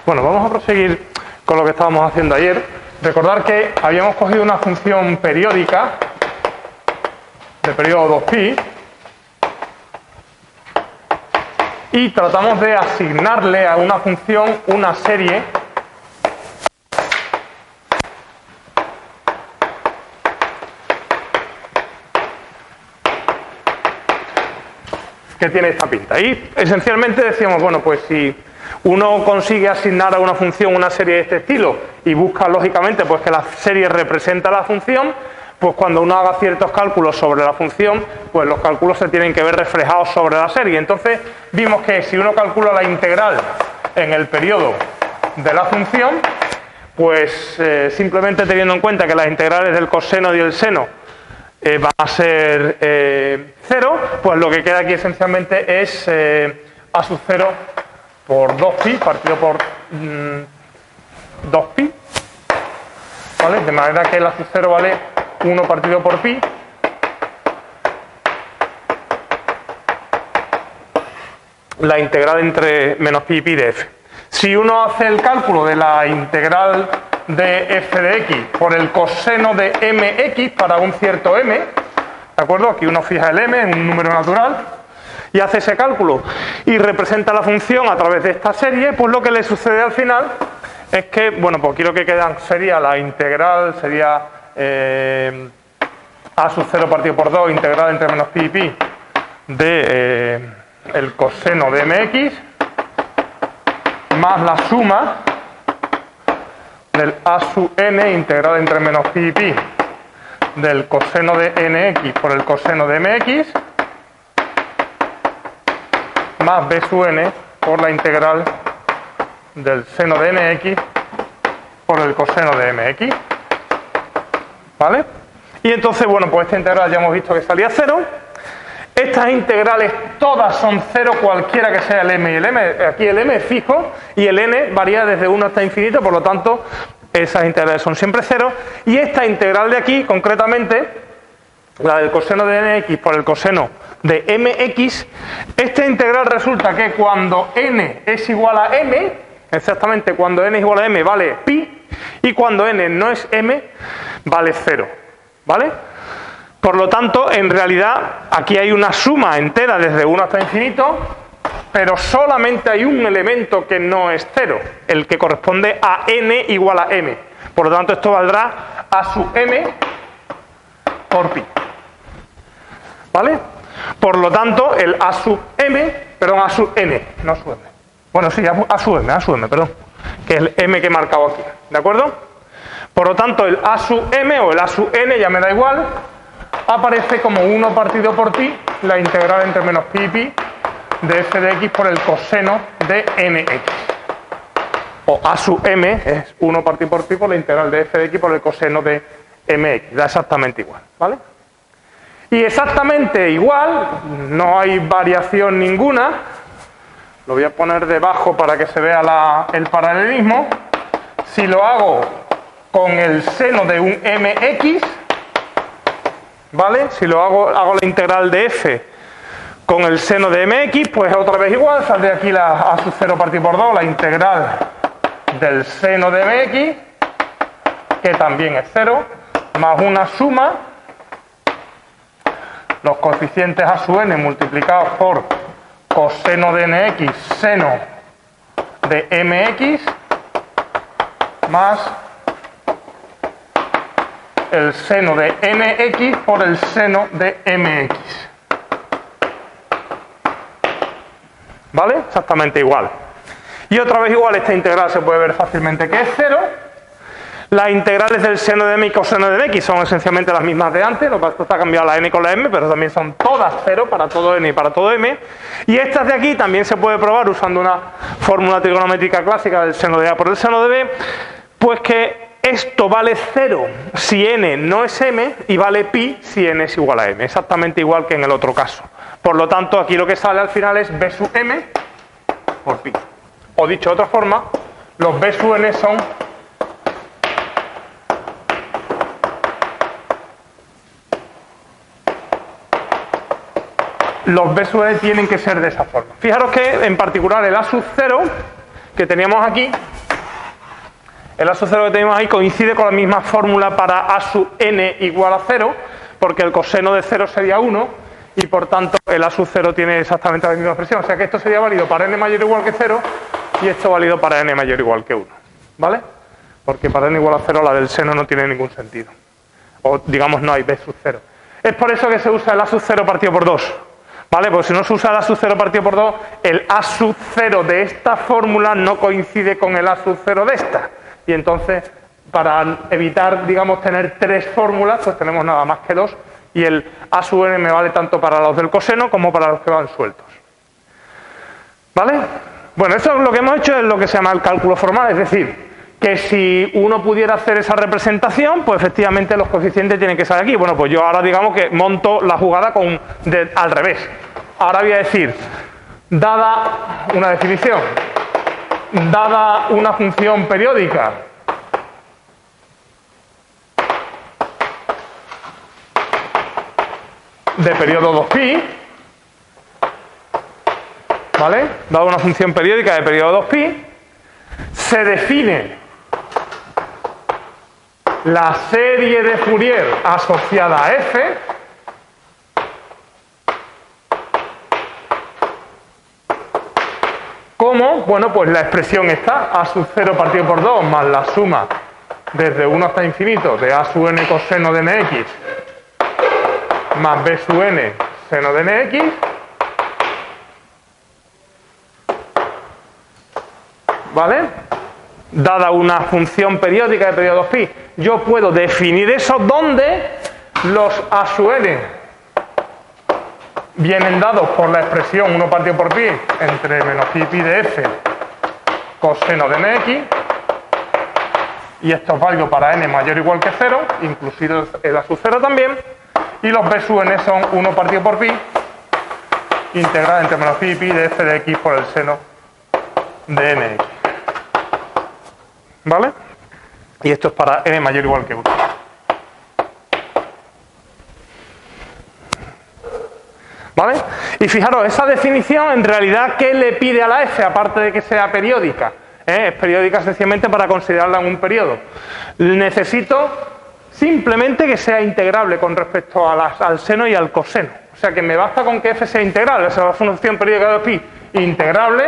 Bueno, vamos a proseguir con lo que estábamos haciendo ayer. Recordar que habíamos cogido una función periódica de periodo 2π y tratamos de asignarle a una función una serie que tiene esta pinta. Y esencialmente decíamos, bueno, pues si uno consigue asignar a una función una serie de este estilo y busca lógicamente pues que la serie representa la función, pues cuando uno haga ciertos cálculos sobre la función, pues los cálculos se tienen que ver reflejados sobre la serie. Entonces vimos que si uno calcula la integral en el periodo de la función, pues simplemente teniendo en cuenta que las integrales del coseno y el seno van a ser 0, pues lo que queda aquí esencialmente es a sub 0 por 2π partido por 2π, ¿vale? De manera que el a sub 0 vale 1 partido por pi la integral entre menos pi y pi de f. Si uno hace el cálculo de la integral de f de x por el coseno de mx para un cierto m, ¿de acuerdo? Aquí uno fija el m en un número natural y hace ese cálculo y representa la función a través de esta serie, pues lo que le sucede al final es que, bueno, pues aquí lo que queda sería la integral, sería a sub 0 partido por 2 integral entre menos pi y pi de el coseno de mx más la suma del a sub n integral entre menos pi y pi del coseno de nx por el coseno de mx más b sub n por la integral del seno de nx por el coseno de mx. ¿Vale? Y entonces, bueno, pues esta integral ya hemos visto que salía 0. Estas integrales todas son 0, cualquiera que sea el m y el m. Aquí el m es fijo y el n varía desde 1 hasta infinito, por lo tanto, esas integrales son siempre 0. Y esta integral de aquí, concretamente, la del coseno de nx por el coseno de mx, esta integral resulta que cuando n es igual a m, exactamente cuando n es igual a m vale pi, y cuando n no es m vale 0, ¿vale? Por lo tanto, en realidad, aquí hay una suma entera desde 1 hasta infinito, pero solamente hay un elemento que no es 0, el que corresponde a n igual a m. Por lo tanto, esto valdrá a sub m por pi. ¿Vale? Por lo tanto, el a sub m, perdón, a sub n, no sub m. Bueno, sí, a sub m, perdón, que es el m que he marcado aquí, ¿de acuerdo? Por lo tanto, el a sub m o el a sub n, ya me da igual, aparece como 1 partido por pi, la integral entre menos pi y pi de f de x por el coseno de nx. O a sub m es 1 partido por pi por la integral de f de x por el coseno de mx. Da exactamente igual, ¿vale? Y exactamente igual, no hay variación ninguna. Lo voy a poner debajo para que se vea el paralelismo. Si lo hago con el seno de un mx, ¿vale? Si lo hago la integral de f con el seno de mx, pues otra vez igual, saldría aquí la a sub 0 partido por 2, la integral del seno de mx, que también es 0, más una suma, los coeficientes a sub n multiplicados por coseno de nx, seno de mx, más el seno de nx por el seno de mx. ¿Vale? Exactamente igual. Y otra vez igual, esta integral se puede ver fácilmente que es 0. Las integrales del seno de m y coseno de mx son esencialmente las mismas de antes, lo que pasa es que está cambiado la n con la m, pero también son todas 0 para todo n y para todo m. Y estas de aquí también se puede probar usando una fórmula trigonométrica clásica del seno de a por el seno de b, pues que esto vale 0 si n no es m y vale pi si n es igual a m, exactamente igual que en el otro caso. Por lo tanto, aquí lo que sale al final es b sub m por pi. O dicho de otra forma, los b sub n son los b sub n tienen que ser de esa forma. Fijaros que en particular el a sub 0 que teníamos aquí El A sub 0 que tenemos ahí coincide con la misma fórmula para A sub n igual a 0, porque el coseno de 0 sería 1, y por tanto el A sub 0 tiene exactamente la misma expresión. O sea que esto sería válido para n mayor o igual que 0, y esto válido para n mayor o igual que 1. ¿Vale? Porque para n igual a 0 la del seno no tiene ningún sentido. O digamos no hay b sub 0. Es por eso que se usa el A sub 0 partido por 2. ¿Vale? Porque si no se usa el A sub 0 partido por 2, el A sub 0 de esta fórmula no coincide con el A sub 0 de esta. Y entonces, para evitar, digamos, tener tres fórmulas, pues tenemos nada más que dos. Y el A sub n me vale tanto para los del coseno como para los que van sueltos. ¿Vale? Bueno, esto es lo que hemos hecho, es lo que se llama el cálculo formal, es decir, que si uno pudiera hacer esa representación, pues efectivamente los coeficientes tienen que estar aquí. Bueno, pues yo ahora digamos que monto la jugada al revés. Ahora voy a decir, dada una definición, dada una función periódica de periodo 2π, ¿vale? Dada una función periódica de periodo 2π, se define la serie de Fourier asociada a f como, bueno, pues la expresión está a sub 0 partido por 2 más la suma desde 1 hasta infinito de a sub n coseno de nx más b sub n seno de nx ¿vale? Dada una función periódica de periodo 2π, yo puedo definir eso donde los a sub n vienen dados por la expresión 1 partido por pi entre menos pi pi de f coseno de nx, y esto es válido para n mayor o igual que 0, inclusive el a sub 0 también, y los b sub n son 1 partido por pi integral entre menos pi pi de f de x por el seno de nx. ¿Vale? Y esto es para n mayor o igual que 1. ¿Vale? Y fijaros, esa definición en realidad, ¿qué le pide a la f? Aparte de que sea periódica. Es periódica sencillamente para considerarla en un periodo. Necesito simplemente que sea integrable con respecto al seno y al coseno. O sea que me basta con que f sea integral. Esa es la función periódica de pi integrable.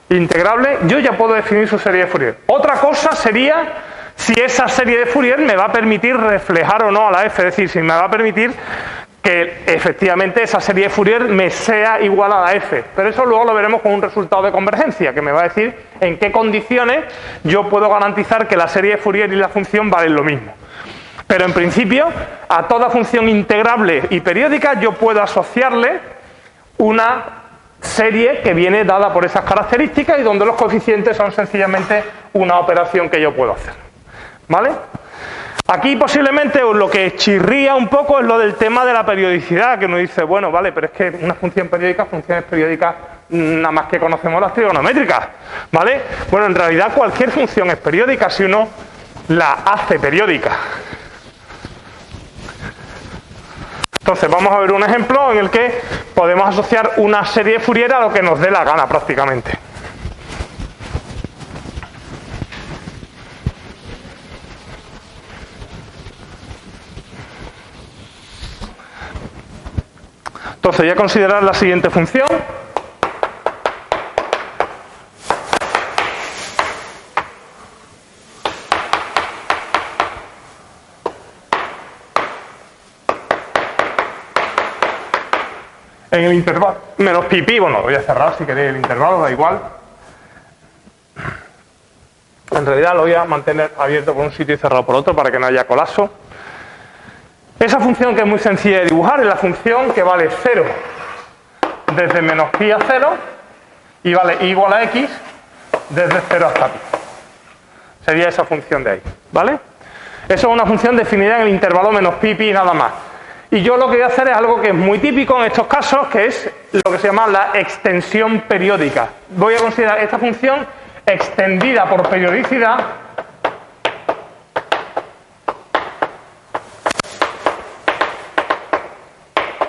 Integrable, yo ya puedo definir su serie de Fourier. Otra cosa sería si esa serie de Fourier me va a permitir reflejar o no a la f, es decir, si me va a permitir que efectivamente esa serie de Fourier me sea igual a la f. Pero eso luego lo veremos con un resultado de convergencia, que me va a decir en qué condiciones yo puedo garantizar que la serie de Fourier y la función valen lo mismo. Pero en principio, a toda función integrable y periódica yo puedo asociarle una serie que viene dada por esas características y donde los coeficientes son sencillamente una operación que yo puedo hacer. ¿Vale? Aquí posiblemente lo que chirría un poco es lo del tema de la periodicidad, que uno dice, bueno, vale, pero es que una función periódica, funciones periódicas, nada más que conocemos las trigonométricas, ¿vale? Bueno, en realidad cualquier función es periódica si uno la hace periódica. Entonces vamos a ver un ejemplo en el que podemos asociar una serie de Fourier a lo que nos dé la gana prácticamente. Entonces voy a considerar la siguiente función. En el intervalo menos pi pi, bueno, lo voy a cerrar si queréis el intervalo, da igual. En realidad lo voy a mantener abierto por un sitio y cerrado por otro para que no haya colapso. Esa función, que es muy sencilla de dibujar, es la función que vale 0 desde menos pi a 0 y vale i igual a x desde 0 hasta pi. Sería esa función de ahí, ¿vale? Eso es una función definida en el intervalo menos pi pi nada más. Y yo lo que voy a hacer es algo que es muy típico en estos casos, que es lo que se llama la extensión periódica. Voy a considerar esta función extendida por periodicidad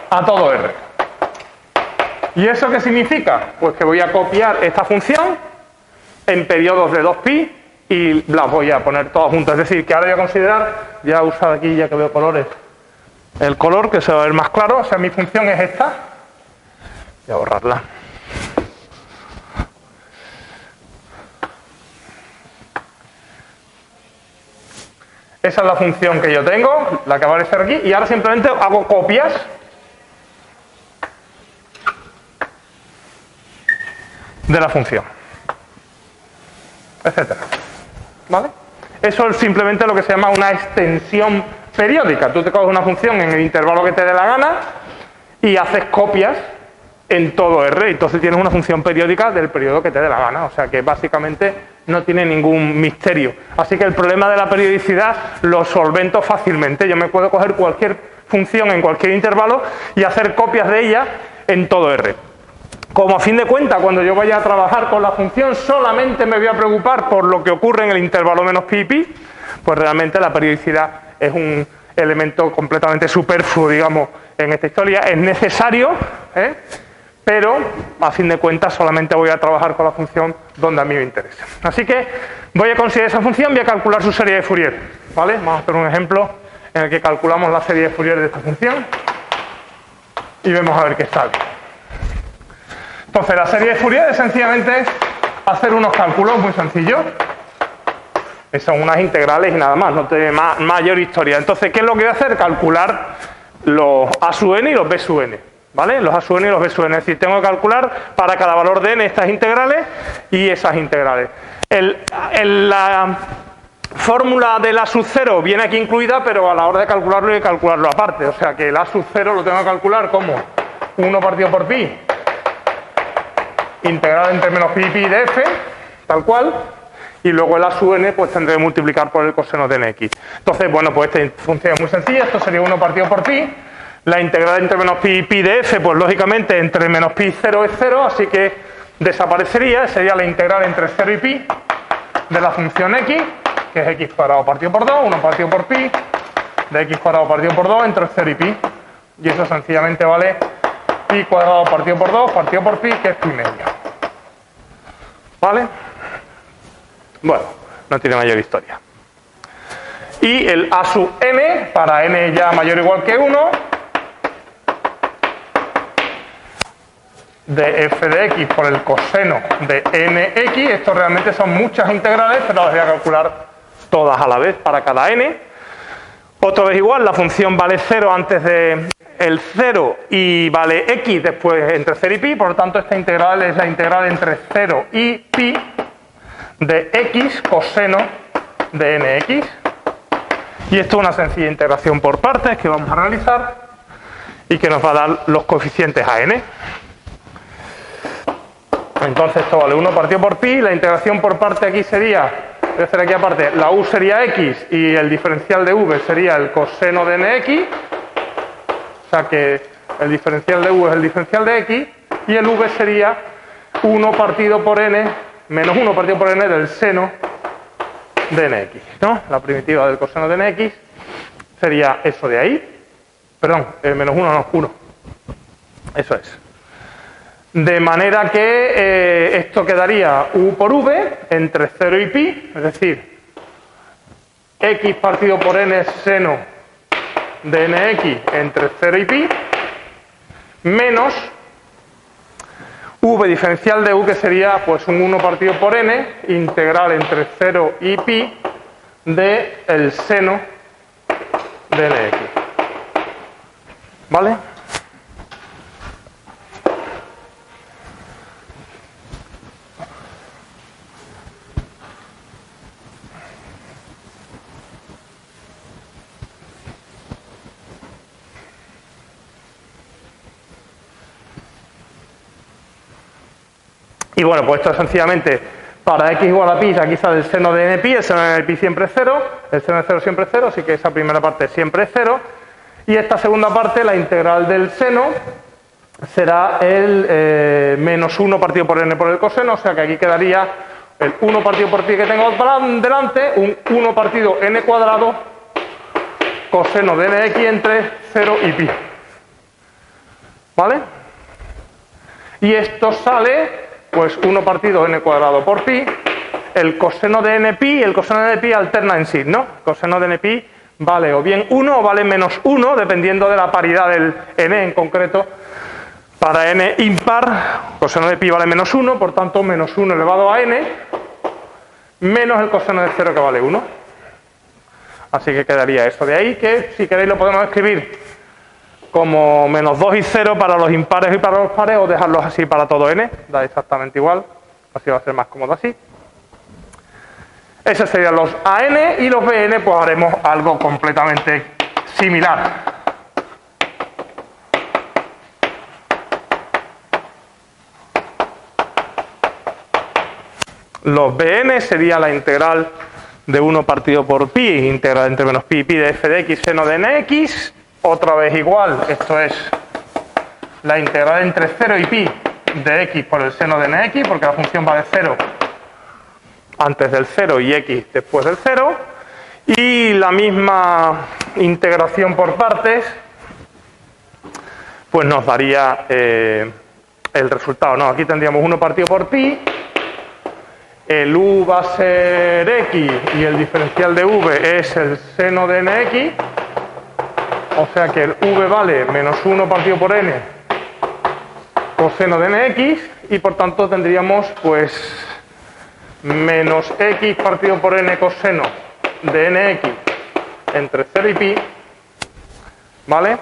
a todo R. ¿Y eso qué significa? Pues que voy a copiar esta función en periodos de 2pi y las voy a poner todas juntas. Es decir, que ahora voy a considerar, ya he usado aquí, ya que veo colores, el color que se va a ver más claro. O sea, mi función es esta. Voy a borrarla. Esa es la función que yo tengo, la que va a aparecer aquí, y ahora simplemente hago copias de la función, etcétera. ¿Vale? Eso es simplemente lo que se llama una extensión periódica. Tú te coges una función en el intervalo que te dé la gana y haces copias en todo R, entonces tienes una función periódica del periodo que te dé la gana. O sea que básicamente no tiene ningún misterio. Así que el problema de la periodicidad lo solvento fácilmente. Yo me puedo coger cualquier función en cualquier intervalo y hacer copias de ella en todo R. Como a fin de cuentas, cuando yo vaya a trabajar con la función, solamente me voy a preocupar por lo que ocurre en el intervalo menos pi y pi, pues realmente la periodicidad es un elemento completamente superfluo, digamos, en esta historia. Es necesario, pero a fin de cuentas solamente voy a trabajar con la función donde a mí me interesa. Así que voy a considerar esa función, voy a calcular su serie de Fourier, ¿vale? Vamos a hacer un ejemplo en el que calculamos la serie de Fourier de esta función y vemos a ver qué sale. Entonces, la serie de Fourier es sencillamente hacer unos cálculos muy sencillos. Son unas integrales y nada más, no tiene mayor historia. Entonces, ¿qué es lo que voy a hacer? Calcular los a sub n y los b sub n. ¿Vale? Los a sub n y los b sub n. Es decir, tengo que calcular para cada valor de n estas integrales y esas integrales. La fórmula del a sub 0 viene aquí incluida, pero a la hora de calcularlo hay que calcularlo aparte. O sea que el a sub 0 lo tengo que calcular como 1 partido por pi, integral entre menos pi y pi de f, tal cual, y luego el a sub n pues tendré que multiplicar por el coseno de nx. Entonces, bueno, pues esta función es muy sencilla. Esto sería 1 partido por pi. La integral entre menos pi y pi de f, pues lógicamente entre menos pi y 0 es 0, así que desaparecería. Sería la integral entre 0 y pi de la función x, que es x cuadrado partido por 2, 1 partido por pi, de x cuadrado partido por 2 entre 0 y pi. Y eso sencillamente vale pi cuadrado partido por 2 partido por pi, que es pi medio. ¿Vale? Bueno, no tiene mayor historia. Y el a sub n, para n ya mayor o igual que 1, de f de x por el coseno de nx. Esto realmente son muchas integrales, pero las voy a calcular todas a la vez para cada n. Otra vez igual, la función vale 0 antes de el 0 y vale x después entre 0 y pi, por lo tanto esta integral es la integral entre 0 y pi de x coseno de nx. Y esto es una sencilla integración por partes que vamos a realizar y que nos va a dar los coeficientes a n. Entonces esto vale 1 partido por pi, la integración por parte aquí sería, voy a hacer aquí aparte, la u sería x y el diferencial de v sería el coseno de nx, o sea que el diferencial de u es el diferencial de x, y el v sería 1 partido por n menos 1 partido por n del seno de nx, ¿no? La primitiva del coseno de nx sería eso de ahí, perdón, menos 1 no, 1, eso es. De manera que esto quedaría u por v entre 0 y pi, es decir, x partido por n seno de nx entre 0 y pi, menos v diferencial de u, que sería pues un 1 partido por n integral entre 0 y pi de el seno de nx. ¿Vale? Y bueno, pues esto es sencillamente para x igual a pi, aquí sale el seno de n pi, el seno de n pi siempre es 0, el seno de 0 siempre es 0, así que esa primera parte siempre es 0. Y esta segunda parte, la integral del seno, será el menos 1 partido por n por el coseno, o sea que aquí quedaría el 1 partido por pi que tengo delante, un 1 partido n cuadrado coseno de nx entre 0 y pi. ¿Vale? Y esto sale, pues 1 partido n cuadrado por pi el coseno de n pi, el coseno de n pi alterna en sí, ¿no? El coseno de n pi vale o bien 1 o vale menos 1, dependiendo de la paridad del n en concreto. Para n impar, coseno de pi vale menos 1, por tanto menos 1 elevado a n, menos el coseno de 0 que vale 1. Así que quedaría eso de ahí, que si queréis lo podemos escribir como menos 2 y 0 para los impares y para los pares, o dejarlos así para todo n, da exactamente igual, así va a ser más cómodo así. Esos serían los AN, y los BN pues haremos algo completamente similar. Los BN sería la integral de 1 partido por pi, integral entre menos pi y pi de f de x seno de nx, otra vez igual, esto es la integral entre 0 y pi de x por el seno de nx, porque la función va de 0 antes del 0 y x después del 0, y la misma integración por partes pues nos daría el resultado, ¿no? Aquí tendríamos 1 partido por pi, el u va a ser x y el diferencial de v es el seno de nx, o sea que el v vale menos 1 partido por n coseno de nx, y por tanto tendríamos pues menos x partido por n coseno de nx entre 0 y pi, ¿vale?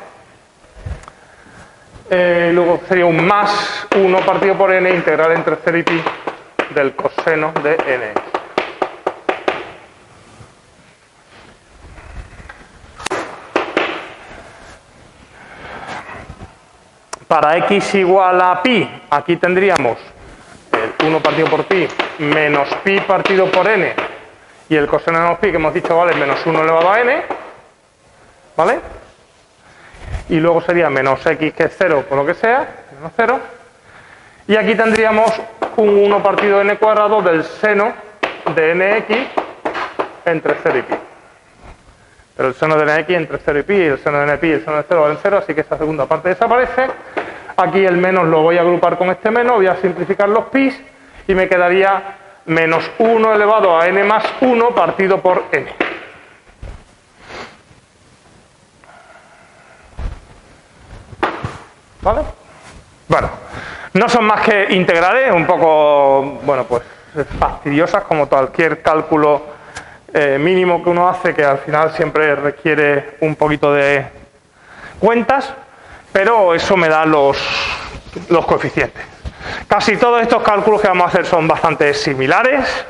Luego sería un más 1 partido por n integral entre 0 y pi del coseno de nx. Para x igual a pi, aquí tendríamos el 1 partido por pi menos pi partido por n, y el coseno de menos pi que hemos dicho vale menos 1 elevado a n, ¿vale? Y luego sería menos x que es 0 por lo que sea, menos 0, y aquí tendríamos un 1 partido n cuadrado del seno de nx entre 0 y pi. Pero el seno de nx entre 0 y pi, el seno de npi y el seno de 0 valen 0, así que esta segunda parte desaparece. Aquí el menos lo voy a agrupar con este menos, voy a simplificar los pis y me quedaría menos 1 elevado a n más 1 partido por n. ¿Vale? Bueno, no son más que integrales, un poco, bueno, pues fastidiosas como cualquier cálculo mínimo que uno hace, que al final siempre requiere un poquito de cuentas, pero eso me da los coeficientes. Casi todos estos cálculos que vamos a hacer son bastante similares,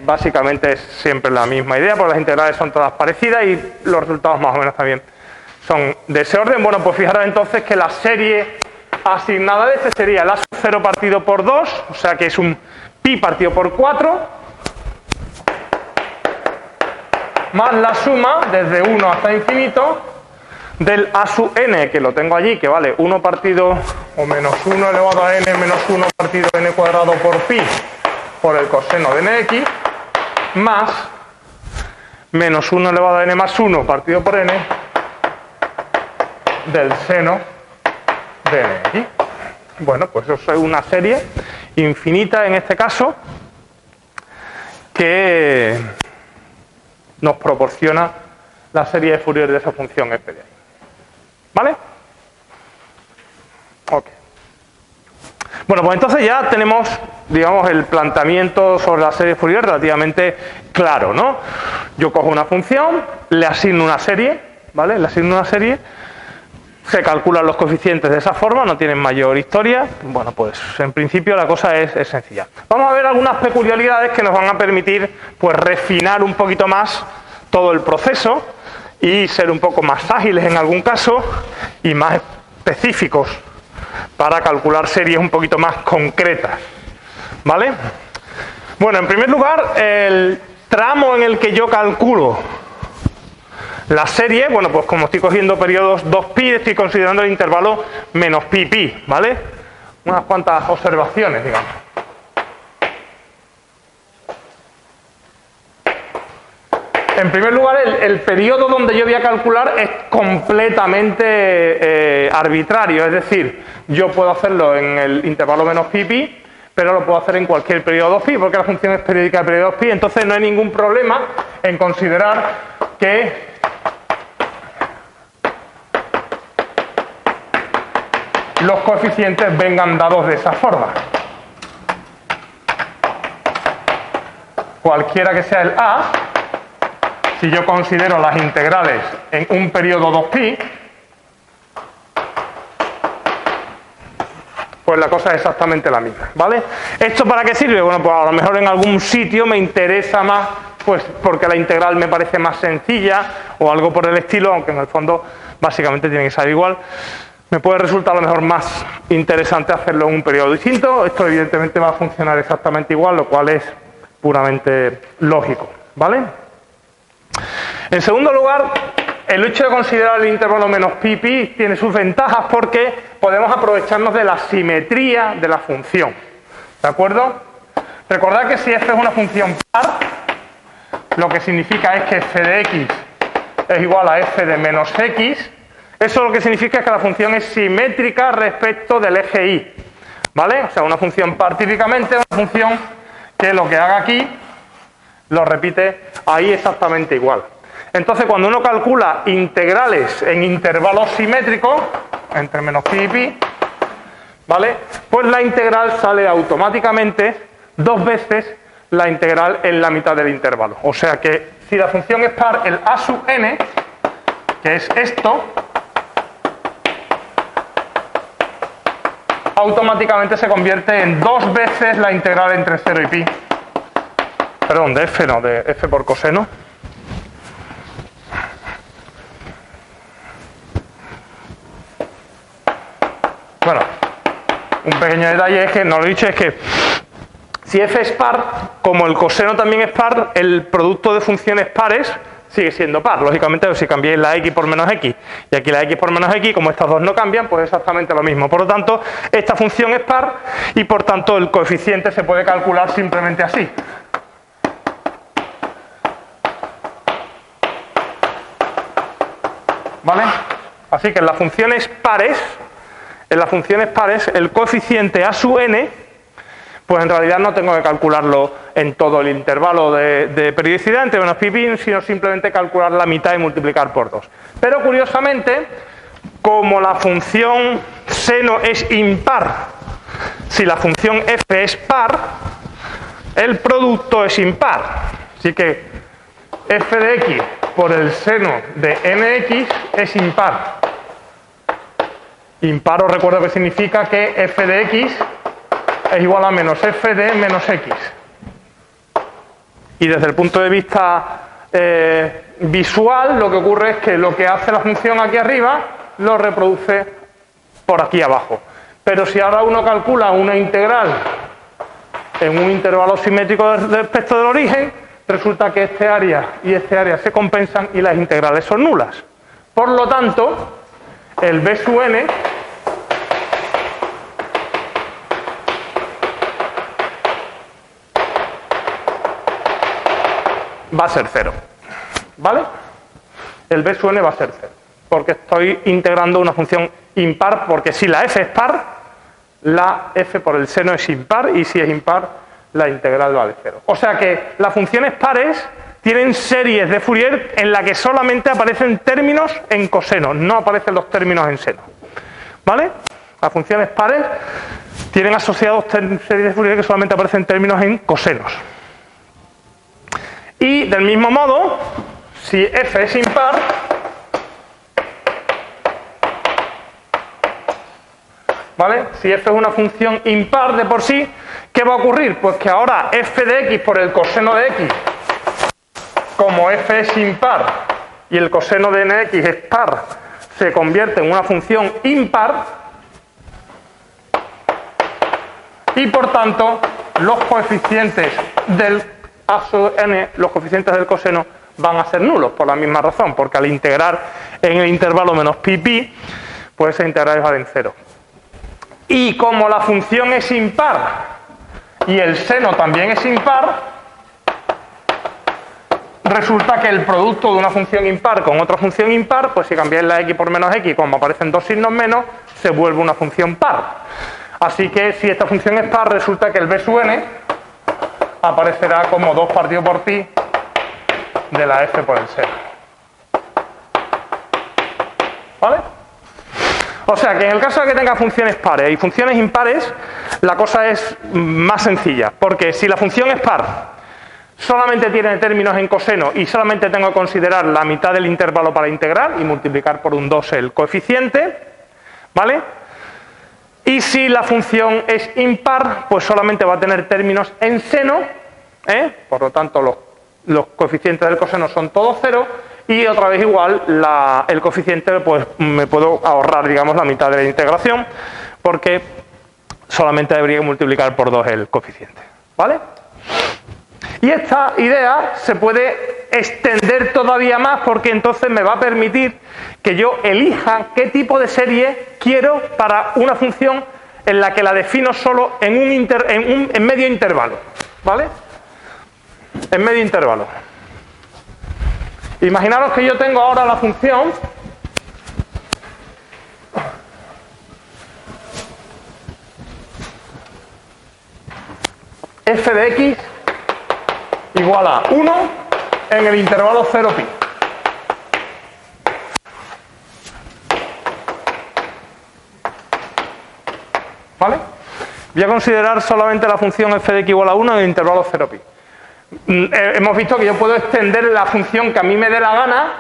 básicamente es siempre la misma idea, porque las integrales son todas parecidas y los resultados más o menos también son de ese orden. Bueno, pues fijaros entonces que la serie asignada de este sería el a sub 0 partido por 2, o sea que es un pi partido por 4, más la suma desde 1 hasta infinito del a sub n, que lo tengo allí, que vale 1 partido o menos 1 elevado a n menos 1 partido n cuadrado por pi por el coseno de nx, más menos 1 elevado a n más 1 partido por n del seno de nx. Bueno, pues eso es una serie infinita en este caso, que nos proporciona la serie de Fourier de esa función f de ahí. ¿Vale? Ok. Bueno, pues entonces ya tenemos, digamos, el planteamiento sobre la serie de Fourier relativamente claro, ¿no? Yo cojo una función, le asigno una serie, ¿vale? Le asigno una serie, se calculan los coeficientes de esa forma, no tienen mayor historia. Bueno, pues en principio la cosa es sencilla. Vamos a ver algunas peculiaridades que nos van a permitir pues refinar un poquito más todo el proceso y ser un poco más ágiles en algún caso y más específicos para calcular series un poquito más concretas, ¿vale? Bueno, en primer lugar, el tramo en el que yo calculo la serie, bueno, pues como estoy cogiendo periodos 2pi, estoy considerando el intervalo menos pi, pi, ¿vale? Unas cuantas observaciones, digamos. En primer lugar, el periodo donde yo voy a calcular es completamente arbitrario, es decir, yo puedo hacerlo en el intervalo menos pi, pi, pero lo puedo hacer en cualquier periodo 2pi, porque la función es periódica de periodo 2pi, entonces no hay ningún problema en considerar que los coeficientes vengan dados de esa forma. Cualquiera que sea el A, si yo considero las integrales en un periodo 2pi, pues la cosa es exactamente la misma, ¿vale? ¿Esto para qué sirve? Bueno, pues a lo mejor en algún sitio me interesa más, pues porque la integral me parece más sencilla o algo por el estilo, aunque en el fondo básicamente tiene que ser igual. Me puede resultar a lo mejor más interesante hacerlo en un periodo distinto. Esto evidentemente va a funcionar exactamente igual, lo cual es puramente lógico, ¿vale? En segundo lugar, el hecho de considerar el intervalo menos pi tiene sus ventajas porque podemos aprovecharnos de la simetría de la función, ¿de acuerdo? Recordad que si f es una función par, lo que significa es que f de x es igual a f de menos x. Eso lo que significa es que la función es simétrica respecto del eje y, ¿vale? O sea, una función par típicamente es una función que lo que haga aquí lo repite ahí exactamente igual. Entonces, cuando uno calcula integrales en intervalos simétricos, entre menos pi y pi, ¿vale? Pues la integral sale automáticamente 2 veces la integral en la mitad del intervalo. O sea que si la función es par, el a sub n, que es esto, automáticamente se convierte en 2 veces la integral entre 0 y pi. Perdón, de f no, de f por coseno. Bueno, un pequeño detalle es que, no lo he dicho, es que si f es par, como el coseno también es par, el producto de funciones pares sigue siendo par. Lógicamente, si cambiáis la x por menos x y aquí la x por menos x, como estas dos no cambian, pues es exactamente lo mismo. Por lo tanto, esta función es par y por tanto el coeficiente se puede calcular simplemente así. ¿Vale? Así que en las funciones pares, el coeficiente a sub n, pues en realidad no tengo que calcularlo en todo el intervalo de periodicidad entre menos pi y pi, sino simplemente calcular la mitad y multiplicar por 2. Pero curiosamente, como la función seno es impar, si la función f es par, el producto es impar. Así que f de x por el seno de nx es impar. Impar, os recuerdo que significa que f de x es igual a menos f de menos x. Y desde el punto de vista visual, lo que ocurre es que lo que hace la función aquí arriba lo reproduce por aquí abajo. Pero si ahora uno calcula una integral en un intervalo simétrico respecto del origen, resulta que este área y este área se compensan y las integrales son nulas. Por lo tanto, el b sub n va a ser 0, ¿vale? El b sub n va a ser 0, porque estoy integrando una función impar, porque si la f es par, la f por el seno es impar, y si es impar, la integral vale 0. O sea que las funciones pares tienen series de Fourier en la que solamente aparecen términos en coseno, no aparecen los términos en seno, ¿vale? Las funciones pares tienen asociados series de Fourier que solamente aparecen términos en cosenos. Y del mismo modo, si f es impar, ¿vale? Si f es una función impar de por sí, ¿qué va a ocurrir? Pues que ahora f de x por el coseno de x, como f es impar y el coseno de nx es par, se convierte en una función impar y por tanto los coeficientes del a sub n, los coeficientes del coseno van a ser nulos por la misma razón, porque al integrar en el intervalo menos pi pi, pues esa integral vale 0. Y como la función es impar y el seno también es impar, resulta que el producto de una función impar con otra función impar, pues si cambiáis la x por menos x, como aparecen dos signos menos, se vuelve una función par. Así que si esta función es par, resulta que el b sub n aparecerá como 2 partido por pi de la f por el seno. ¿Vale? O sea que en el caso de que tenga funciones pares y funciones impares, la cosa es más sencilla, porque si la función es par, solamente tiene términos en coseno y solamente tengo que considerar la mitad del intervalo para integrar y multiplicar por un 2 el coeficiente, ¿vale? Y si la función es impar, pues solamente va a tener términos en seno, por lo tanto los coeficientes del coseno son todos cero, y otra vez igual el coeficiente, pues me puedo ahorrar, digamos, la mitad de la integración, porque solamente debería multiplicar por 2 el coeficiente, ¿vale? Y esta idea se puede extender todavía más, porque entonces me va a permitir que yo elija qué tipo de serie quiero para una función en la que la defino solo en medio intervalo, ¿vale? En medio intervalo. Imaginaros que yo tengo ahora la función f de x igual a 1 en el intervalo 0pi. ¿Vale? Voy a considerar solamente la función f de x igual a 1 en el intervalo 0pi. Hemos visto que yo puedo extender la función que a mí me dé la gana,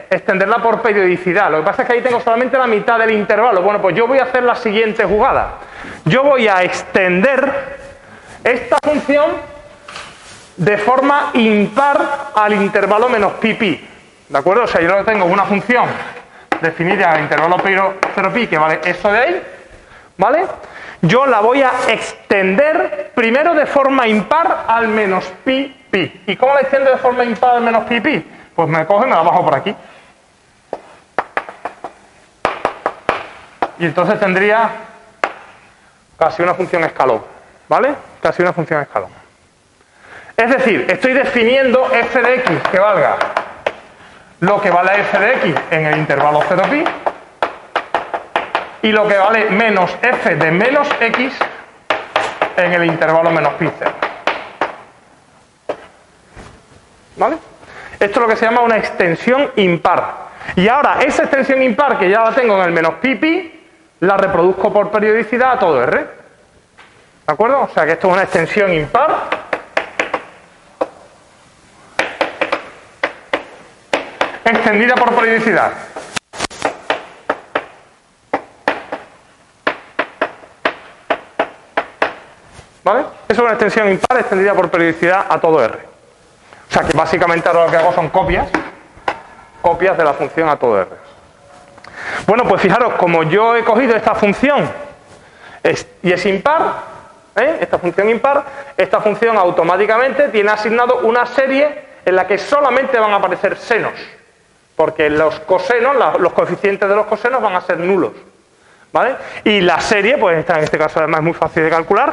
extenderla por periodicidad. Lo que pasa es que ahí tengo solamente la mitad del intervalo. Bueno, pues yo voy a hacer la siguiente jugada. Yo voy a extender esta función de forma impar al intervalo menos pi. ¿De acuerdo? O sea, yo tengo una función definida en el intervalo 0pi que vale eso de ahí, ¿vale? Yo la voy a extender primero de forma impar al menos pi. ¿Y cómo la extiendo de forma impar al menos pi? Pues me cojo y me la bajo por aquí. Y entonces tendría casi una función escalón, ¿vale? Casi una función escalón. Es decir, estoy definiendo f de x que valga lo que vale f de x en el intervalo 0pi y lo que vale menos f de menos x en el intervalo menos pi 0. ¿Vale? Esto es lo que se llama una extensión impar. Y ahora esa extensión impar, que ya la tengo en el menos pi, la reproduzco por periodicidad a todo R. ¿De acuerdo? O sea que esto es una extensión impar extendida por periodicidad. ¿Vale? Eso es una extensión impar extendida por periodicidad a todo R. O sea que básicamente ahora lo que hago son copias de la función a todo R. Bueno, pues fijaros, como yo he cogido esta función y es impar, esta función impar, esta función automáticamente tiene asignado una serie en la que solamente van a aparecer senos, porque los cosenos, los coeficientes de los cosenos van a ser nulos, ¿vale? Y la serie, pues esta, en este caso además es muy fácil de calcular,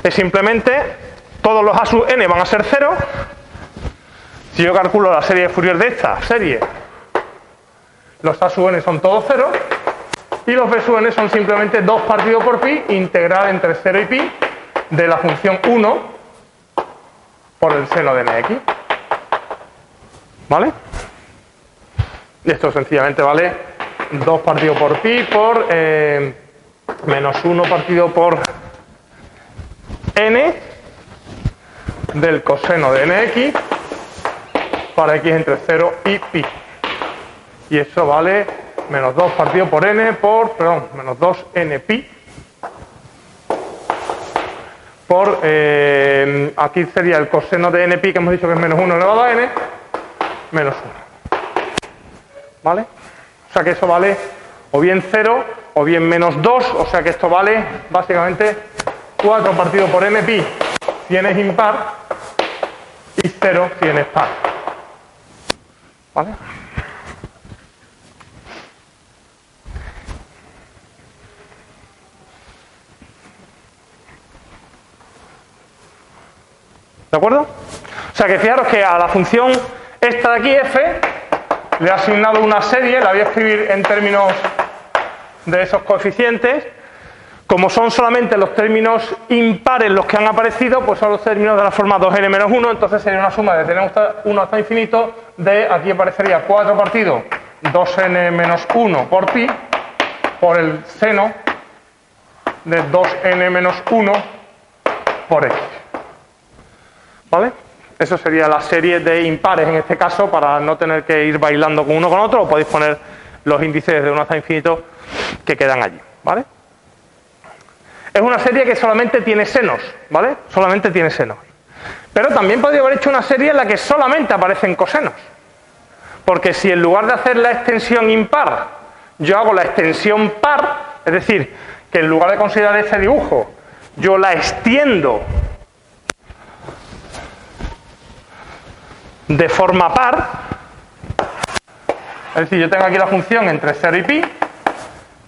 es simplemente todos los a sub n van a ser 0. Si yo calculo la serie de Fourier de esta serie, los a sub n son todos 0 y los b sub n son simplemente 2 partido por pi integral entre 0 y pi de la función 1 por el seno de nx. ¿Vale? Y esto sencillamente vale 2 partido por pi por menos 1 partido por n del coseno de nx para x entre 0 y pi. Y eso vale menos 2 partido por n por, perdón, menos 2n pi por, aquí sería el coseno de n pi que hemos dicho que es menos 1 elevado a n, menos 1. ¿Vale? O sea que eso vale o bien 0 o bien menos 2, o sea que esto vale básicamente 4 partido por n pi si n es impar y 0 si n es par. ¿Vale? ¿De acuerdo? O sea que fijaros que a la función esta de aquí, f, le he asignado una serie, la voy a escribir en términos de esos coeficientes, Como son solamente los términos impares los que han aparecido, pues son los términos de la forma 2n menos 1, entonces sería una suma desde n1 hasta infinito de, aquí aparecería 4 partido 2n menos 1 por pi, por el seno de 2n menos 1 por x. ¿Vale? Eso sería la serie de impares en este caso, para no tener que ir bailando con uno con otro, o podéis poner los índices desde 1 hasta infinito que quedan allí. ¿Vale? Es una serie que solamente tiene senos, ¿vale? Solamente tiene senos. Pero también podría haber hecho una serie en la que solamente aparecen cosenos. Porque si en lugar de hacer la extensión impar, yo hago la extensión par, es decir, que en lugar de considerar ese dibujo, yo la extiendo de forma par, es decir, yo tengo aquí la función entre 0 y pi,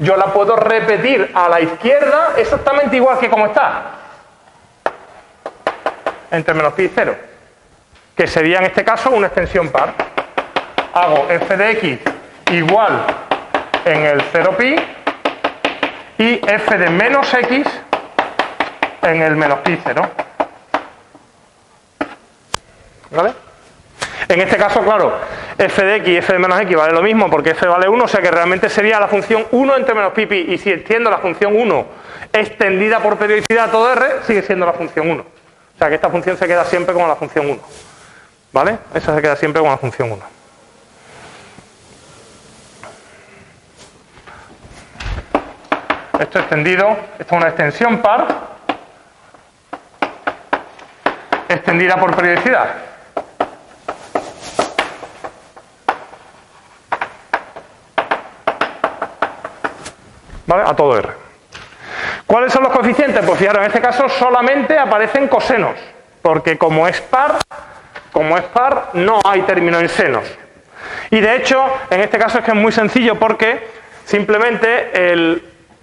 yo la puedo repetir a la izquierda exactamente igual que como está, entre menos pi y 0, que sería en este caso una extensión par. Hago f de x igual en el 0 pi y f de menos x en el menos pi 0. ¿Vale? En este caso, claro, f de x y f de menos x vale lo mismo porque f vale 1, o sea que realmente sería la función 1 entre menos pi pi. Y si extiendo la función 1 extendida por periodicidad a todo r, sigue siendo la función 1. O sea que esta función se queda siempre como la función 1. ¿Vale? Esa se queda siempre como la función 1. Esto extendido, esto es una extensión par extendida por periodicidad. ¿Vale? A todo R. ¿Cuáles son los coeficientes? Pues fijaros, en este caso solamente aparecen cosenos, porque como es par no hay término en senos. Y de hecho, en este caso es que es muy sencillo porque simplemente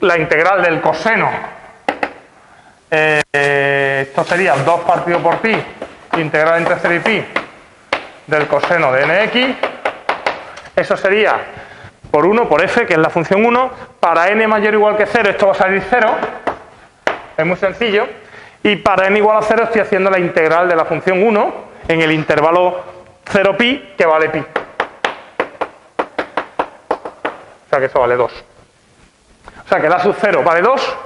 la integral del coseno, esto sería 2 partido por pi, integral entre 0 y pi, del coseno de nx, eso sería por 1 por f, que es la función 1, para n mayor o igual que 0, esto va a salir 0, es muy sencillo, y para n igual a 0 estoy haciendo la integral de la función 1 en el intervalo 0 pi, que vale pi. O sea que eso vale 2. O sea que la sub 0 vale 2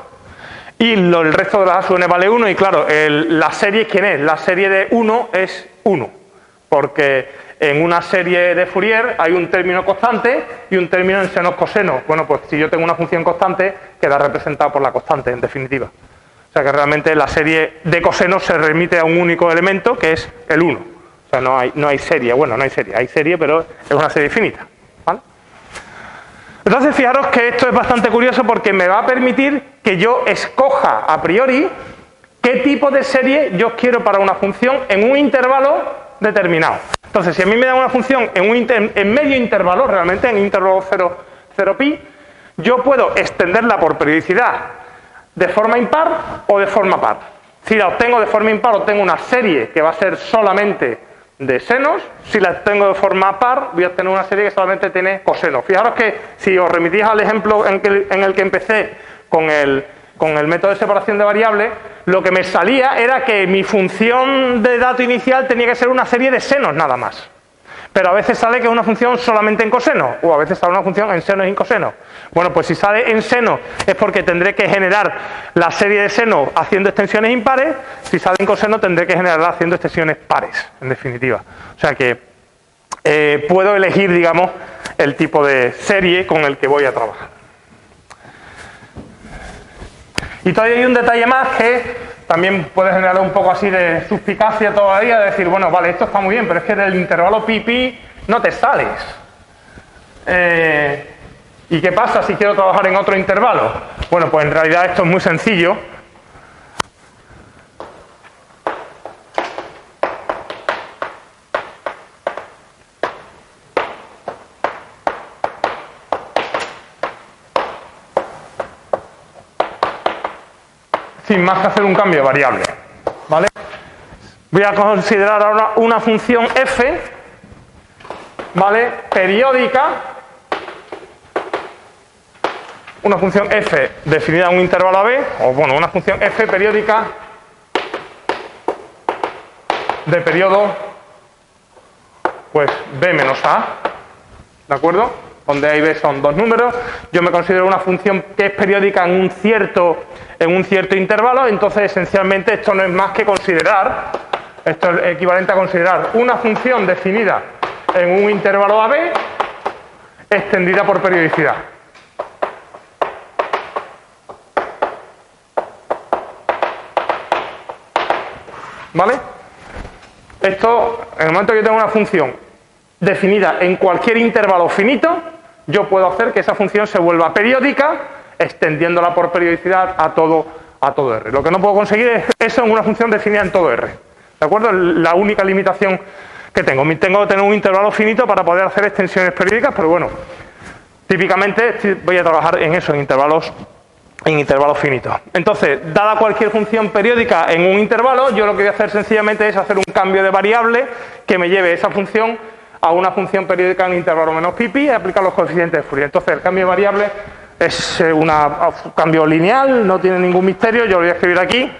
y el resto de la sub n vale 1, y claro, la serie, ¿quién es? La serie de 1 es 1, porque en una serie de Fourier hay un término constante y un término en senos cosenos. Bueno, pues si yo tengo una función constante, queda representada por la constante, en definitiva. O sea que realmente la serie de cosenos se remite a un único elemento, que es el 1. O sea, no hay serie. Bueno, no hay serie. Hay serie, pero es una serie finita. ¿Vale? Entonces, fijaros que esto es bastante curioso porque me va a permitir que yo escoja a priori qué tipo de serie yo quiero para una función en un intervalo determinado. Entonces, si a mí me dan una función en medio intervalo, realmente en intervalo 0 pi, yo puedo extenderla por periodicidad de forma impar o de forma par. Si la obtengo de forma impar, obtengo una serie que va a ser solamente de senos. Si la obtengo de forma par, voy a obtener una serie que solamente tiene cosenos. Fijaros que si os remitís al ejemplo en el que empecé con el método de separación de variables, lo que me salía era que mi función de dato inicial tenía que ser una serie de senos nada más. Pero a veces sale que es una función solamente en coseno, o a veces sale una función en senos y en coseno. Bueno, pues si sale en seno es porque tendré que generar la serie de senos haciendo extensiones impares. Si sale en coseno tendré que generarla haciendo extensiones pares, en definitiva. O sea que puedo elegir, digamos, el tipo de serie con el que voy a trabajar. Y todavía hay un detalle más que también puede generar un poco así de suspicacia todavía, de decir, bueno, vale, esto está muy bien, pero es que del intervalo pi-pi no te sales. ¿Y qué pasa si quiero trabajar en otro intervalo? Bueno, pues en realidad esto es muy sencillo. Sin más que hacer un cambio de variable, ¿vale? Voy a considerar ahora una función f, ¿vale? Periódica una función f definida en un intervalo AB, o bueno, una función f periódica de periodo pues b menos a, ¿de acuerdo? Donde a y b son dos números, yo me considero una función que es periódica en un cierto intervalo, entonces esencialmente esto no es más que considerar, esto es equivalente a considerar una función definida en un intervalo AB extendida por periodicidad. ¿Vale? Esto, en el momento que yo tengo una función definida en cualquier intervalo finito, yo puedo hacer que esa función se vuelva periódica, extendiéndola por periodicidad a todo R. Lo que no puedo conseguir es eso en una función definida en todo R. ¿De acuerdo? La única limitación que tengo. Tengo que tener un intervalo finito para poder hacer extensiones periódicas, pero bueno, típicamente voy a trabajar en eso, en intervalos finitos. Entonces, dada cualquier función periódica en un intervalo, yo lo que voy a hacer sencillamente es hacer un cambio de variable que me lleve esa función a una función periódica en intervalo menos pi y aplicar los coeficientes de Fourier. Entonces, el cambio de variable es un cambio lineal, no tiene ningún misterio, yo lo voy a escribir aquí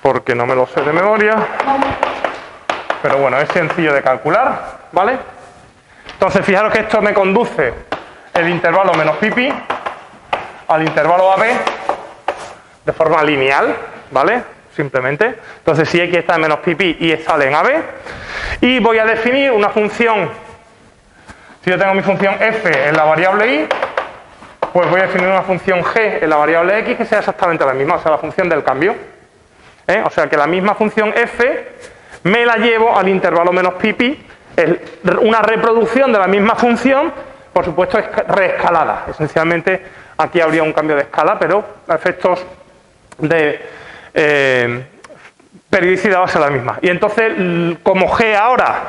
porque no me lo sé de memoria, pero bueno, es sencillo de calcular, ¿vale? Entonces, fijaros que esto me conduce el intervalo menos pi al intervalo AB de forma lineal, ¿vale? Simplemente. Entonces, si x está en menos pi y sale en AB, y voy a definir una función. Si yo tengo mi función f en la variable y, pues voy a definir una función g en la variable x que sea exactamente la misma, o sea, la función del cambio. O sea, que la misma función f me la llevo al intervalo menos pi, una reproducción de la misma función, por supuesto, es reescalada. Esencialmente, aquí habría un cambio de escala, pero a efectos de periodicidad va a ser la misma. Y entonces, como G ahora,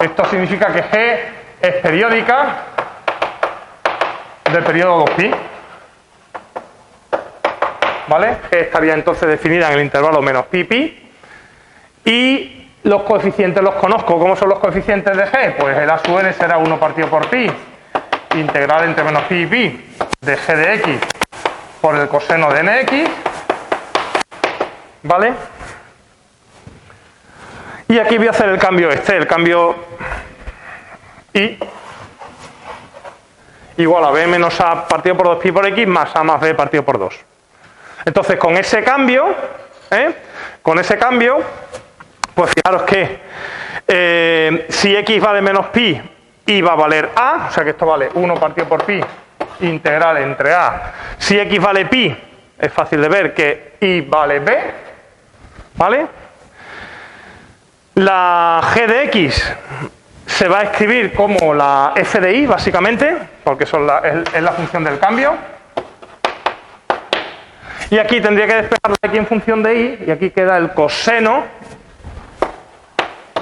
esto significa que G es periódica de periodo 2pi. ¿Vale? G estaría entonces definida en el intervalo menos pi. Y los coeficientes los conozco. ¿Cómo son los coeficientes de G? Pues el A sub n será 1 partido por pi, integral entre menos pi y pi de G de x por el coseno de nx. ¿Vale? Y aquí voy a hacer el cambio el cambio y igual a b menos a partido por 2pi por x más a más b partido por 2. Entonces, con ese cambio, pues fijaros que si x vale menos pi, y va a valer a, o sea que esto vale 1 partido por pi integral entre a. Si x vale pi, es fácil de ver que y vale b, ¿vale? La g de x se va a escribir como la f de y, básicamente, porque es la función del cambio. Y aquí tendría que despejar la x en función de y, y aquí queda el coseno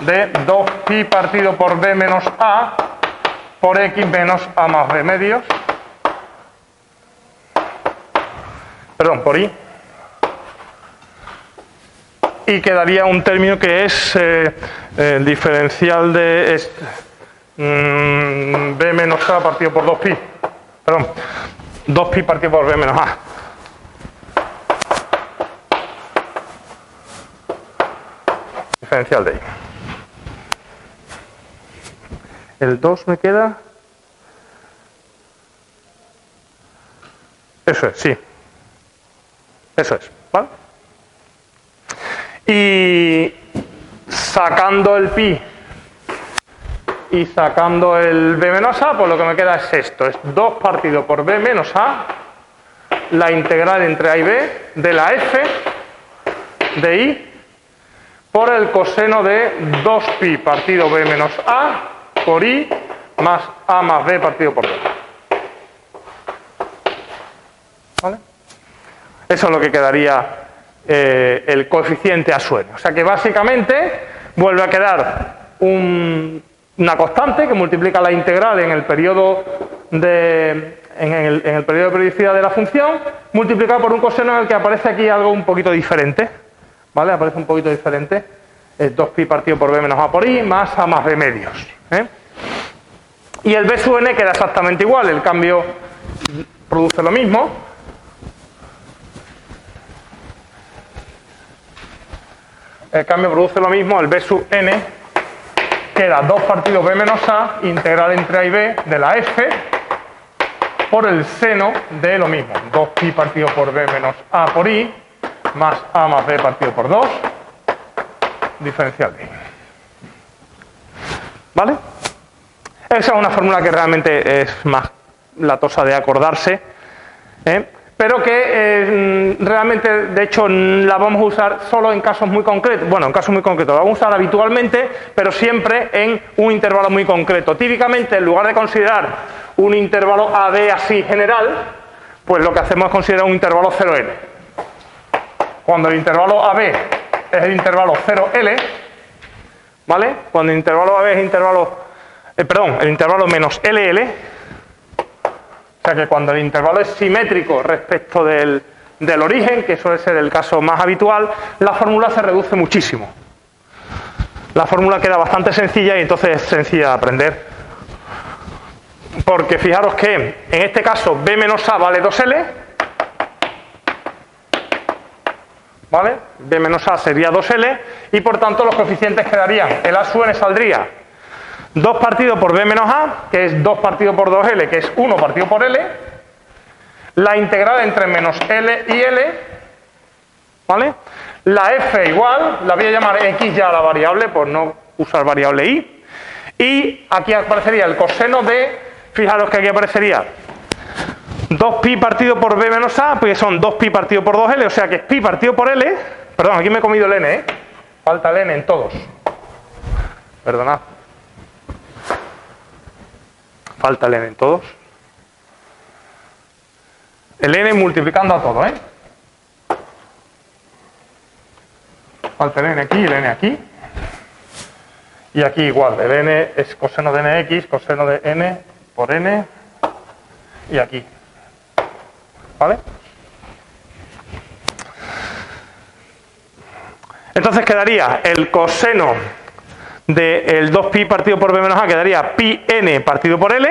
de 2pi partido por b menos a por x menos a más b medios. Perdón, por y. Y quedaría un término que es el diferencial de b menos a partido por 2pi. Perdón, 2pi partido por b menos a. Diferencial de y. El 2 me queda. Eso es, sí. Eso es, ¿vale? Y sacando el pi y sacando el b menos a, pues lo que me queda es esto. Es 2 partido por b menos a, la integral entre a y b de la f de y por el coseno de 2pi partido b menos a por y más a más b partido por b. ¿Vale? Eso es lo que quedaría el coeficiente a sub n. O sea que básicamente vuelve a quedar una constante que multiplica la integral en el periodo en el periodo de periodicidad de la función, multiplicado por un coseno en el que aparece aquí algo un poquito diferente. ¿Vale? Aparece un poquito diferente. Es 2pi partido por b menos a por y más a más b medios. Y el B sub n queda exactamente igual, el cambio produce lo mismo. El cambio produce lo mismo, el B sub n queda 2 partidos B menos A, integral entre A y B de la F, por el seno de lo mismo, 2pi partido por B menos A por I, más A más B partido por 2, diferencial de I. ¿Vale? Esa es una fórmula que realmente es más latosa de acordarse, pero que realmente, de hecho, la vamos a usar solo en casos muy concretos. Bueno, en casos muy concretos, la vamos a usar habitualmente, pero siempre en un intervalo muy concreto. Típicamente, en lugar de considerar un intervalo AB así general, pues lo que hacemos es considerar un intervalo 0L. Cuando el intervalo AB es el intervalo 0L, ¿vale? Cuando el intervalo AB es el intervalo menos LL, o sea que cuando el intervalo es simétrico respecto del origen, que suele ser el caso más habitual, la fórmula se reduce muchísimo. La fórmula queda bastante sencilla y entonces es sencilla de aprender. Porque fijaros que en este caso B menos A vale 2L, ¿vale? B menos A sería 2L y por tanto los coeficientes quedarían, el A sub n saldría 2 partido por B menos A, que es 2 partido por 2L, que es 1 partido por L, la integral entre menos L y L, ¿vale? La F igual, la voy a llamar X ya a la variable por no usar variable Y, y aquí aparecería el coseno de, fijaros que aquí aparecería 2pi partido por B menos A, pues son 2pi partido por 2L, o sea que es pi partido por L, perdón, aquí me he comido el N, falta el N en todos, perdonad. Falta el n en todos. El n multiplicando a todo, Falta el n aquí y el n aquí. Y aquí igual, el n es coseno de nx, coseno de n por n. Y aquí. ¿Vale? Entonces quedaría el coseno del 2pi partido por B menos A, quedaría pi n partido por L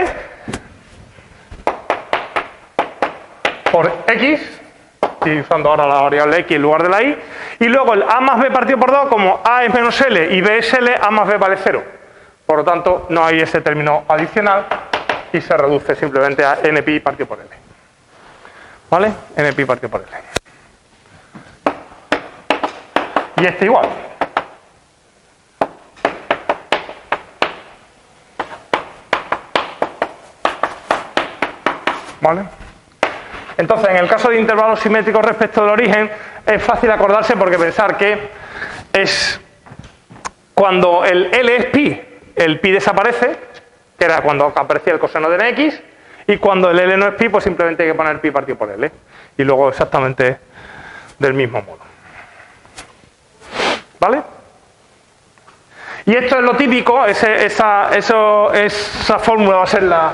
por X, estoy usando ahora la variable X en lugar de la Y, y luego el A más B partido por 2, como A es menos L y B es L, A más B vale 0. Por lo tanto, no hay ese término adicional y se reduce simplemente a npi partido por L. ¿Vale? Npi partido por L. Y este igual. ¿Vale? Entonces, en el caso de intervalos simétricos respecto del origen, es fácil acordarse porque pensar que es cuando el L es pi, el pi desaparece, que era cuando aparecía el coseno de nx, y cuando el L no es pi, pues simplemente hay que poner pi partido por L. Y luego exactamente del mismo modo. ¿Vale? Y esto es lo típico, esa fórmula va a ser la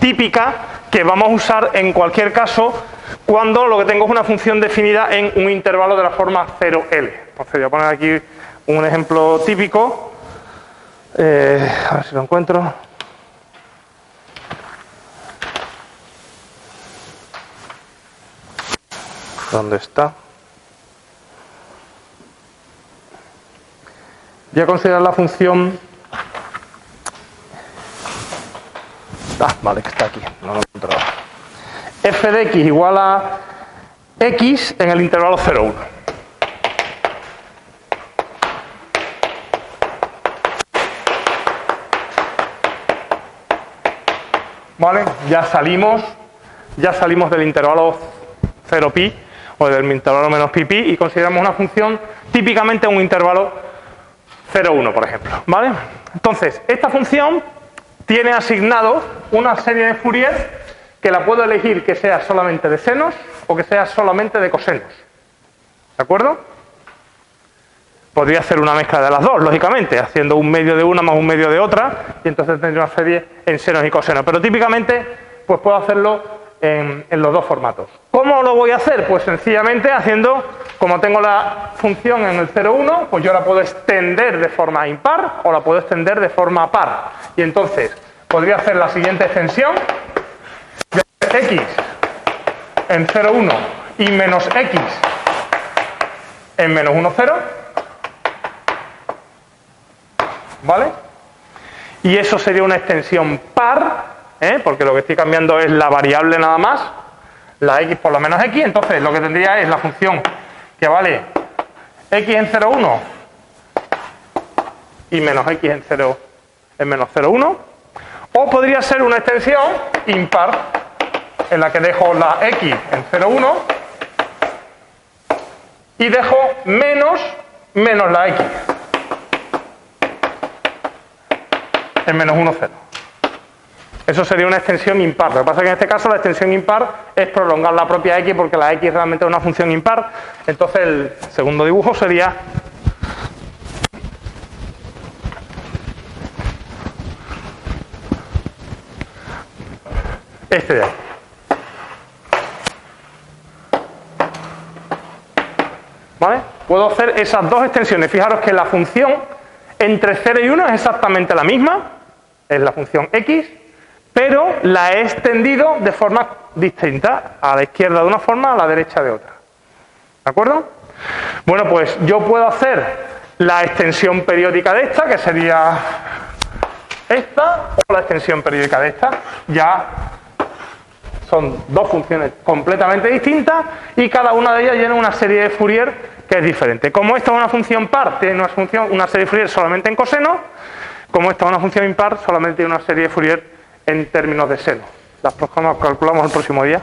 típica que vamos a usar en cualquier caso cuando lo que tengo es una función definida en un intervalo de la forma 0L. Entonces voy a poner aquí un ejemplo típico. A ver si lo encuentro. ¿Dónde está? Voy a considerar la función... vale, que está aquí, no lo he encontrado. F de x igual a x en el intervalo 0,1. ¿Vale? Ya salimos del intervalo 0pi o del intervalo menos pi y consideramos una función típicamente un intervalo 0,1, por ejemplo. ¿Vale? Entonces, esta función tiene asignado una serie de Fourier que la puedo elegir que sea solamente de senos o que sea solamente de cosenos. ¿De acuerdo? Podría hacer una mezcla de las dos, lógicamente, haciendo un medio de una más un medio de otra, y entonces tendría una serie en senos y cosenos. Pero típicamente, pues puedo hacerlo en los dos formatos. ¿Cómo lo voy a hacer? Pues sencillamente haciendo, como tengo la función en el 0,1, pues yo la puedo extender de forma impar o la puedo extender de forma par. Y entonces podría hacer la siguiente extensión. X en 0, 1 y menos X en menos 1, 0. ¿Vale? Y eso sería una extensión par, porque lo que estoy cambiando es la variable nada más, la X por la menos X. Entonces lo que tendría es la función que vale X en 0, 1 y menos X en menos 0, 1. O podría ser una extensión impar, en la que dejo la X en 0, 1 y dejo menos la X en menos 1, 0. Eso sería una extensión impar. Lo que pasa es que en este caso la extensión impar es prolongar la propia X, porque la X realmente es una función impar. Entonces el segundo dibujo sería este de aquí. ¿Vale? Puedo hacer esas dos extensiones. Fijaros que la función entre 0 y 1 es exactamente la misma, es la función X, pero la he extendido de forma distinta, a la izquierda de una forma, a la derecha de otra. ¿De acuerdo? Bueno, pues yo puedo hacer la extensión periódica de esta, que sería esta, o la extensión periódica de esta. Ya son dos funciones completamente distintas y cada una de ellas tiene una serie de Fourier que es diferente. Como esta es una función par, tiene una serie de Fourier solamente en coseno. Como esta es una función impar, solamente tiene una serie de Fourier en términos de seno. Las calculamos el próximo día.